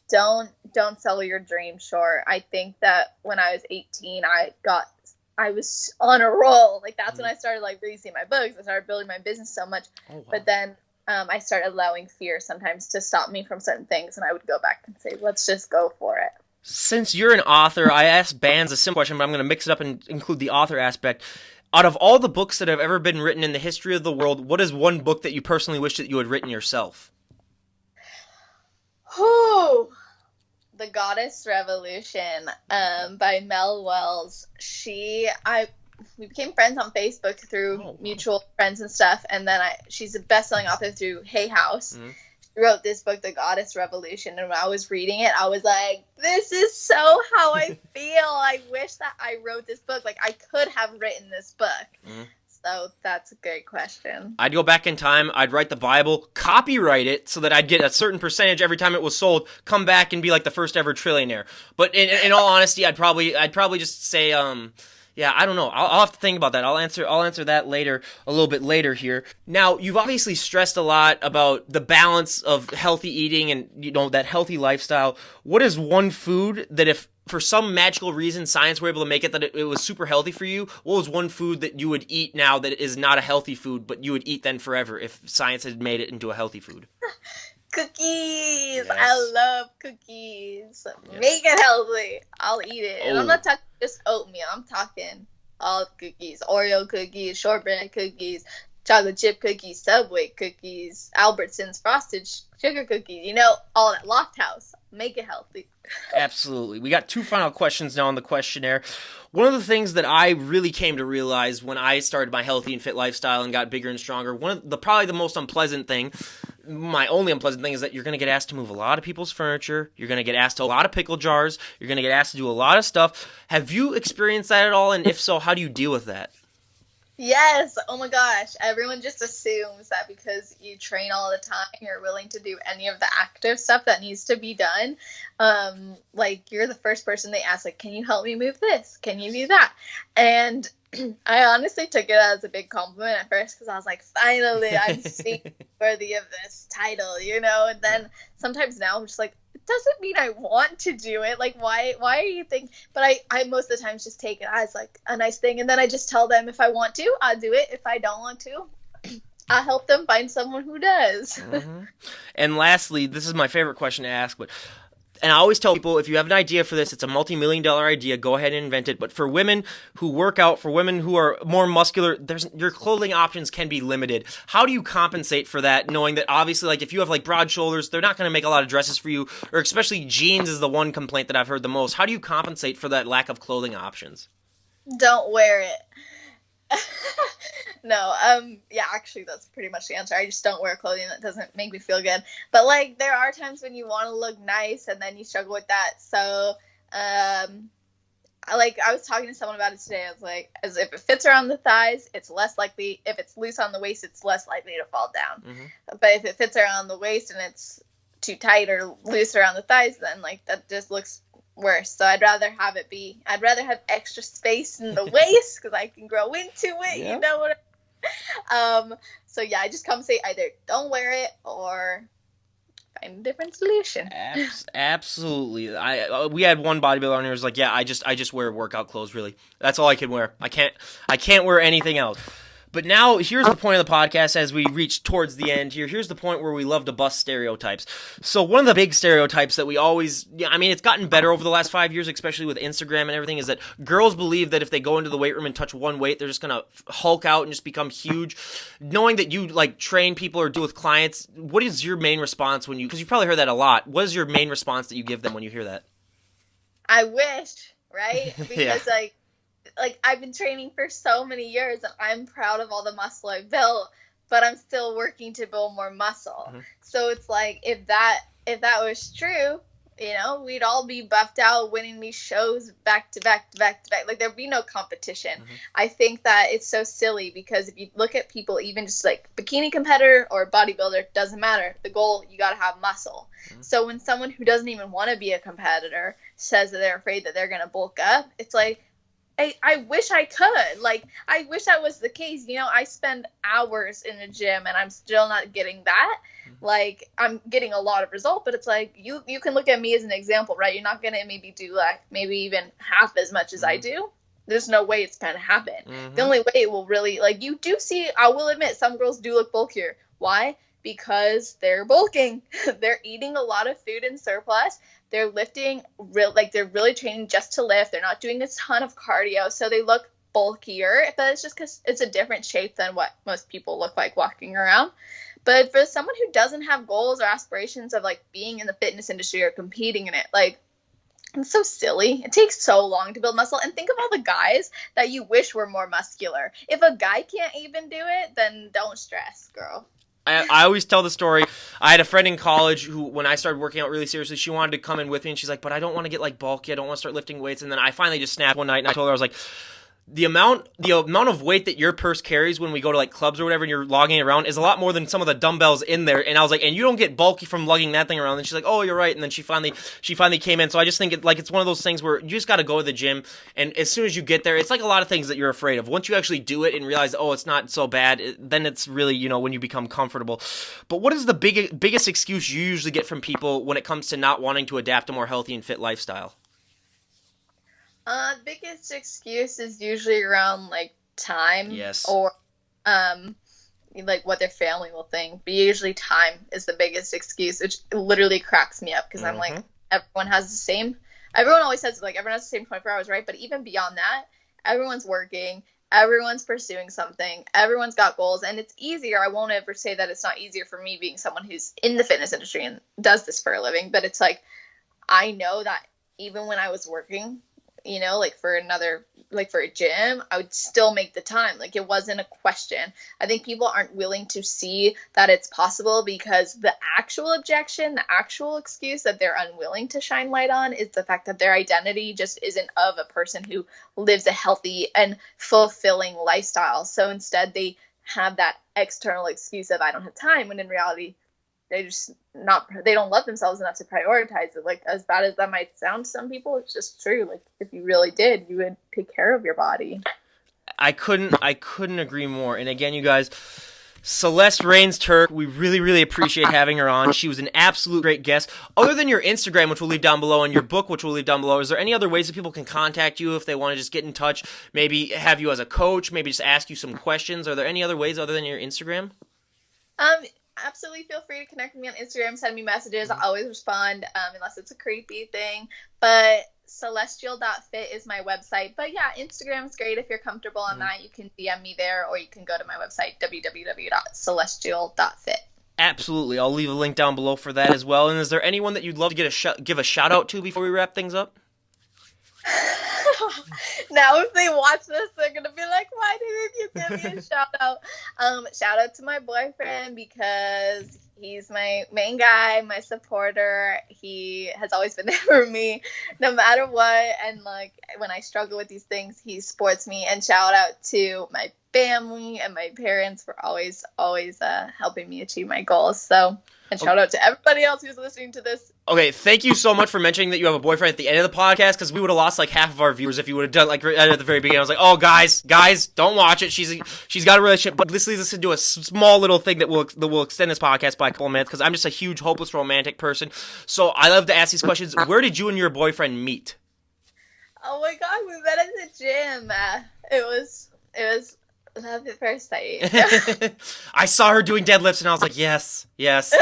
don't sell your dream short. I think that when I was 18, I was on a roll. Like, that's when I started like releasing my books. I started building my business so much. Oh, wow. But then I started allowing fear sometimes to stop me from certain things, and I would go back and say, let's just go for it. Since you're an author, I asked bands a simple question, but I'm going to mix it up and include the author aspect. Out of all the books that have ever been written in the history of the world, what is one book that you personally wish that you had written yourself? Oh, The Goddess Revolution by Mel Wells. We became friends on Facebook through mutual friends and stuff, and then she's a best-selling author through Hay House. Mm-hmm. She wrote this book, The Goddess Revolution, and when I was reading it, I was like, this is so how I feel. I wish that I wrote this book. Like, I could have written this book. Mm-hmm. So that's a great question. I'd go back in time, I'd write the Bible, copyright it so that I'd get a certain percentage every time it was sold, come back and be like the first ever trillionaire. But in all honesty, I'd probably just say, yeah, I don't know. I'll have to think about that. I'll answer that later, a little bit later here. Now, you've obviously stressed a lot about the balance of healthy eating and, you know, that healthy lifestyle. What is one food that, if for some magical reason science were able to make it that it was super healthy for you, what was one food that you would eat now that is not a healthy food, but you would eat then forever if science had made it into a healthy food? Cookies. Yes. I love cookies. Yes. Make it healthy. I'll eat it. And I'm not talking just oatmeal. I'm talking all cookies. Oreo cookies, shortbread cookies, chocolate chip cookies, Subway cookies, Albertsons frosted sugar cookies. You know, all that. Loft House. Make it healthy. Absolutely. We got 2 final questions now on the questionnaire. One of the things that I really came to realize when I started my healthy and fit lifestyle and got bigger and stronger, probably the most unpleasant thing, my only unpleasant thing, is that you're going to get asked to move a lot of people's furniture. You're going to get asked to a lot of pickle jars. You're going to get asked to do a lot of stuff. Have you experienced that at all? And if so, how do you deal with that? Yes. Oh my gosh. Everyone just assumes that because you train all the time, you're willing to do any of the active stuff that needs to be done. Like, you're the first person they ask, like, can you help me move this? Can you do that? And I honestly took it as a big compliment at first, because I was like, finally, I'm seeing worthy of this title, you know? And then sometimes now I'm just like, it doesn't mean I want to do it. Like, why are you thinking? But I most of the times just take it as like a nice thing. And then I just tell them if I want to, I'll do it. If I don't want to, I'll help them find someone who does. Mm-hmm. And lastly, this is my favorite question to ask, and I always tell people, if you have an idea for this, it's a multi-million-dollar idea, go ahead and invent it. But for women who work out, for women who are more muscular, your clothing options can be limited. How do you compensate for that, knowing that obviously, like, if you have like broad shoulders, they're not going to make a lot of dresses for you, or especially jeans is the one complaint that I've heard the most. How do you compensate for that lack of clothing options? Don't wear it. No, yeah, actually, that's pretty much the answer. I just don't wear clothing that doesn't make me feel good. But, like, there are times when you want to look nice, and then you struggle with that. So, I was talking to someone about it today. I was like, as if it fits around the thighs, it's less likely. If it's loose on the waist, it's less likely to fall down. Mm-hmm. But if it fits around the waist and it's too tight or loose around the thighs, then, like, that just looks worse. So I'd rather have extra space in the waist because I can grow into it. Yeah. You know what so yeah, I just come say either don't wear it or find a different solution. Absolutely. We had one bodybuilder on here who's like, yeah, I just wear workout clothes, really. That's all I can wear. I can't wear anything else. But now, here's the point of the podcast as we reach towards the end here. Here's the point where we love to bust stereotypes. So one of the big stereotypes that we always, I mean, it's gotten better over the last 5 years, especially with Instagram and everything, is that girls believe that if they go into the weight room and touch one weight, they're just going to hulk out and just become huge. Knowing that you, like, train people or deal with clients, what is your main response when you, because you've probably heard that a lot, what is your main response that you give them when you hear that? I wish, right? Because, Yeah. like I've been training for so many years and I'm proud of all the muscle I built, but I'm still working to build more muscle. Mm-hmm. So it's like, if that was true, you know, we'd all be buffed out winning these shows back to back to back to back. Like, there'd be no competition. Mm-hmm. I think that it's so silly because if you look at people, even just like bikini competitor or bodybuilder, doesn't matter. The goal, you got to have muscle. Mm-hmm. So when someone who doesn't even want to be a competitor says that they're afraid that they're going to bulk up, it's like, I wish I could. Like, I wish that was the case. You know, I spend hours in the gym and I'm still not getting that. Like, I'm getting a lot of result, but it's like, you can look at me as an example, right? You're not going to maybe do like maybe even half as much as I do. There's no way it's going to happen. Mm-hmm. The only way it will really, like, you do see, I will admit, some girls do look bulkier. Why? Because they're bulking. They're eating a lot of food in surplus. They're lifting, they're really training just to lift. They're not doing a ton of cardio, so they look bulkier. But it's just because it's a different shape than what most people look like walking around. But for someone who doesn't have goals or aspirations of, like, being in the fitness industry or competing in it, like, it's so silly. It takes so long to build muscle. And think of all the guys that you wish were more muscular. If a guy can't even do it, then don't stress, girl. I always tell the story. I had a friend in college who, when I started working out really seriously, she wanted to come in with me, and she's like, but I don't want to get, like, bulky. I don't want to start lifting weights. And then I finally just snapped one night, and I told her, I was like, the amount of weight that your purse carries when we go to, like, clubs or whatever and you're logging it around is a lot more than some of the dumbbells in there. And I was like, and you don't get bulky from lugging that thing around. And she's like, oh, you're right. And then she finally came in. So I just think it's one of those things where you just got to go to the gym, and as soon as you get there, it's like a lot of things that you're afraid of. Once you actually do it and realize, oh, it's not so bad, then it's really, you know, when you become comfortable. But what is the biggest excuse you usually get from people when it comes to not wanting to adapt a more healthy and fit lifestyle? Biggest excuse is usually around, like, time. Yes. Or like what their family will think. But usually time is the biggest excuse, which literally cracks me up because I'm like, everyone always says, like, everyone has the same 24 hours, right? But even beyond that, everyone's working, everyone's pursuing something, everyone's got goals, and it's easier. I won't ever say that it's not easier for me being someone who's in the fitness industry and does this for a living, but it's like, I know that even when I was working, you know, like for a gym, I would still make the time. Like, it wasn't a question. I think people aren't willing to see that it's possible because the actual objection, the actual excuse that they're unwilling to shine light on is the fact that their identity just isn't of a person who lives a healthy and fulfilling lifestyle. So instead they have that external excuse of, I don't have time, when in reality, they don't love themselves enough to prioritize it. Like, as bad as that might sound to some people, it's just true. Like, if you really did, you would take care of your body. I couldn't agree more. And again, you guys, Celeste Rains Turk, we really, really appreciate having her on. She was an absolute great guest. Other than your Instagram, which we'll leave down below, and your book, which we'll leave down below, is there any other ways that people can contact you if they want to just get in touch, maybe have you as a coach, maybe just ask you some questions? Are there any other ways other than your Instagram? Absolutely, feel free to connect with me on Instagram, send me messages. I'll always respond, unless it's a creepy thing. But celestial.fit is my website. But yeah, Instagram's great if you're comfortable on that. You can DM me there, or you can go to my website, www.celestial.fit. Absolutely. I'll leave a link down below for that as well. And is there anyone that you'd love to give a shout out to before we wrap things up? Now if they watch this, they're gonna be like, why didn't you give me a shout out? Shout out to my boyfriend, because he's my main guy, my supporter. He has always been there for me no matter what, and like when I struggle with these things, he supports me. And shout out to my family and my parents for always helping me achieve my goals. So, and shout out to everybody else who's listening to this. Okay, thank you so much for mentioning that you have a boyfriend at the end of the podcast, because we would have lost like half of our viewers if you would have done like right at the very beginning. I was like, oh guys, don't watch it. She's got a relationship, but this leads us to do a small little thing that will extend this podcast by a couple of minutes, because I'm just a huge hopeless romantic person. So I love to ask these questions. Where did you and your boyfriend meet? Oh my god, we met at the gym. It was Love at first sight. I saw her doing deadlifts and I was like, yes, yes.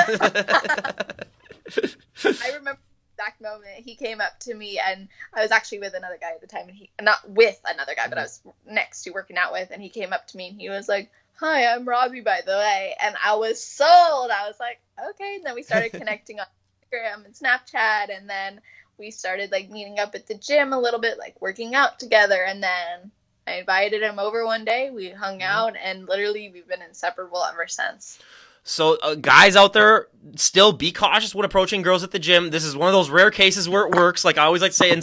I remember the exact moment he came up to me, and I was actually with another guy at the time, and he, not with another guy, but I was next to working out with, and he came up to me and he was like, "Hi, I'm Robbie, by the way." And I was sold. I was like, okay. And then we started connecting on Instagram and Snapchat, and then we started like meeting up at the gym a little bit, like working out together. And then I invited him over one day. We hung out, and literally we've been inseparable ever since. So guys out there, still be cautious when approaching girls at the gym. This is one of those rare cases where it works. Like I always like to say, and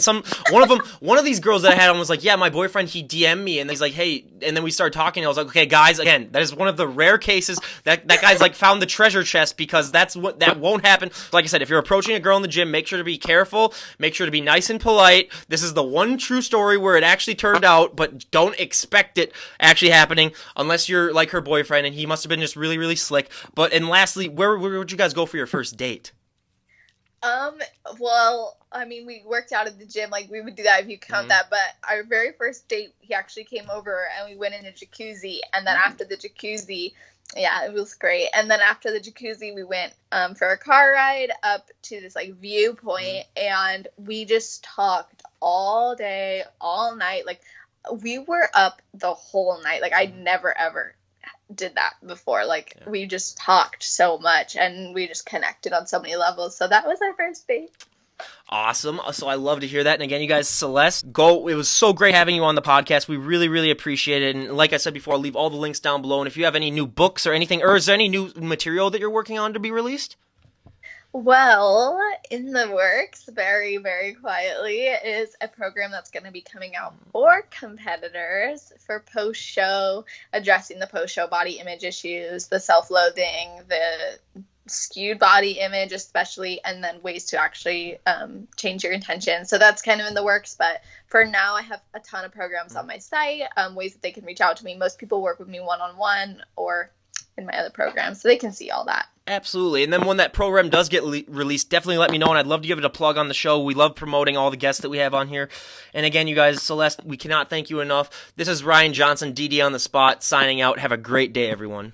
one of these girls that I had on was like, yeah, my boyfriend, he DM'd me, and he's like, hey, and then we started talking. And I was like, okay, guys, again, that is one of the rare cases that guy's like found the treasure chest, because that won't happen. Like I said, if you're approaching a girl in the gym, make sure to be careful, make sure to be nice and polite. This is the one true story where it actually turned out, but don't expect it actually happening unless you're like her boyfriend, and he must have been just really, really slick. But, and lastly, where would you guys go for your first date? Well, I mean, we worked out at the gym, like we would do that if you count that, but our very first date, he actually came over and we went in a jacuzzi, and then after the jacuzzi, yeah, it was great. And then after the jacuzzi, we went for a car ride up to this like viewpoint, and we just talked all day, all night. Like we were up the whole night. Like I never ever did that before. Like we just talked so much, and we just connected on so many levels. So that was our first date. Awesome. So I love to hear that. And again, you guys, Celeste, go. It was so great having you on the podcast. We really, really appreciate it. And like I said before, I'll leave all the links down below. And if you have any new books or anything, or is there any new material that you're working on to be released? Well, in the works, very, very quietly, is a program that's going to be coming out for competitors for post-show, addressing the post-show body image issues, the self-loathing, the skewed body image especially, and then ways to actually change your intention. So that's kind of in the works, but for now I have a ton of programs on my site, ways that they can reach out to me. Most people work with me one-on-one or in my other programs, so they can see all that. Absolutely. And then when that program does get released, definitely let me know, and I'd love to give it a plug on the show. We love promoting all the guests that we have on here. And again, you guys, Celeste, we cannot thank you enough. This is Ryan Johnson, DD on the Spot, signing out. Have a great day, everyone.